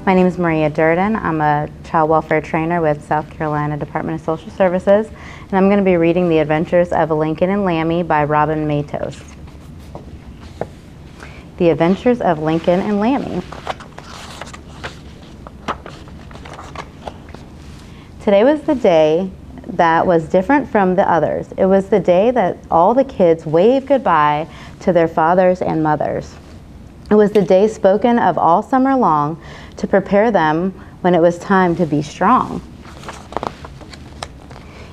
My name is Maria Durden. I'm a child welfare trainer with South Carolina Department of Social Services, and I'm going to be reading The Adventures of Lincoln and Lammy by Robin Matos. The Adventures of Lincoln and Lammy. Today was the day that was different from the others. It was the day that all the kids waved goodbye to their fathers and mothers. It was the day spoken of all summer long to prepare them when it was time to be strong.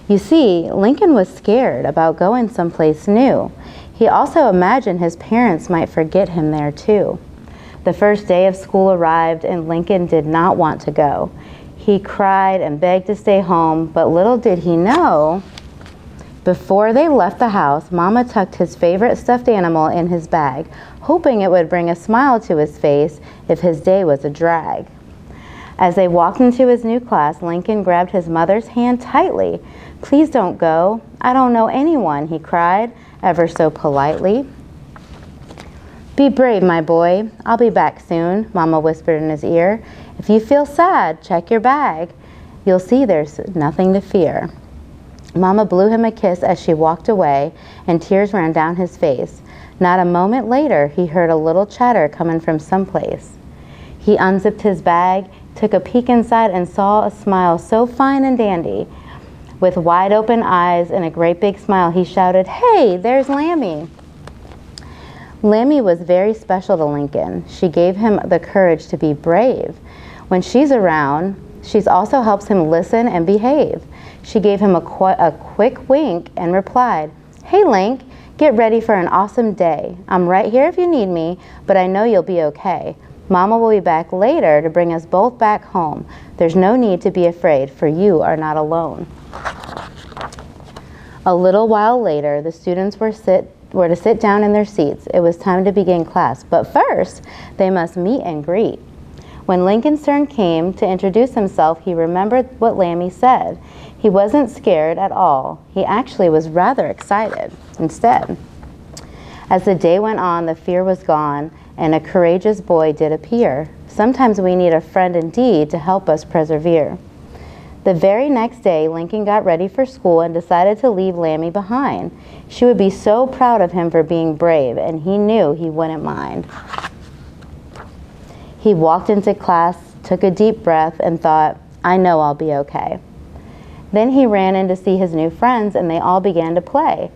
You see, Lincoln was scared about going someplace new. He also imagined his parents might forget him there too. The first day of school arrived and Lincoln did not want to go. He cried and begged to stay home, but little did he know, before they left the house, Mama tucked his favorite stuffed animal in his bag, hoping it would bring a smile to his face if his day was a drag. As they walked into his new class, Lincoln grabbed his mother's hand tightly. "Please don't go. I don't know anyone," he cried, ever so politely. "Be brave, my boy. I'll be back soon," Mama whispered in his ear. "If you feel sad, check your bag. You'll see there's nothing to fear." Mama blew him a kiss as she walked away, and tears ran down his face. Not a moment later, he heard a little chatter coming from someplace. He unzipped his bag, took a peek inside, and saw a smile so fine and dandy. With wide open eyes and a great big smile, he shouted, "Hey, there's Lammy!" Lammy was very special to Lincoln. She gave him the courage to be brave. When she's around, she also helps him listen and behave. She gave him a quick wink and replied, "Hey, Link, get ready for an awesome day. I'm right here if you need me, but I know you'll be okay. Mama will be back later to bring us both back home. There's no need to be afraid, for you are not alone." A little while later, the students were to sit down in their seats. It was time to begin class, but first, they must meet and greet. When Lincoln's turn came to introduce himself, he remembered what Lammy said. He wasn't scared at all. He actually was rather excited instead. As the day went on, the fear was gone, and a courageous boy did appear. Sometimes we need a friend indeed to help us persevere. The very next day, Lincoln got ready for school and decided to leave Lammy behind. She would be so proud of him for being brave, and he knew he wouldn't mind. He walked into class, took a deep breath, and thought, "I know I'll be okay." Then he ran in to see his new friends, and they all began to play.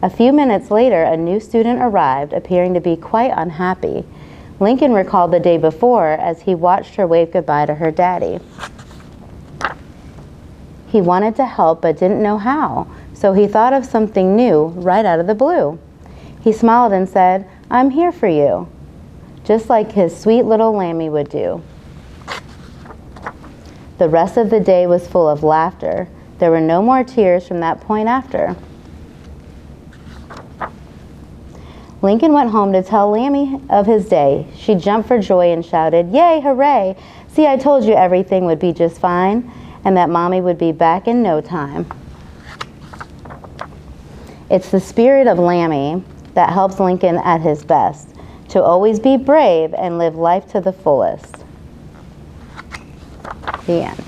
A few minutes later, a new student arrived, appearing to be quite unhappy. Lincoln recalled the day before as he watched her wave goodbye to her daddy. He wanted to help but didn't know how, so he thought of something new right out of the blue. He smiled and said, "I'm here for you," just like his sweet little Lammy would do. The rest of the day was full of laughter. There were no more tears from that point after. Lincoln went home to tell Lammy of his day. She jumped for joy and shouted, "Yay, hooray! See, I told you everything would be just fine, and that Mommy would be back in no time." It's the spirit of Lammy that helps Lincoln at his best, to always be brave and live life to the fullest. The end.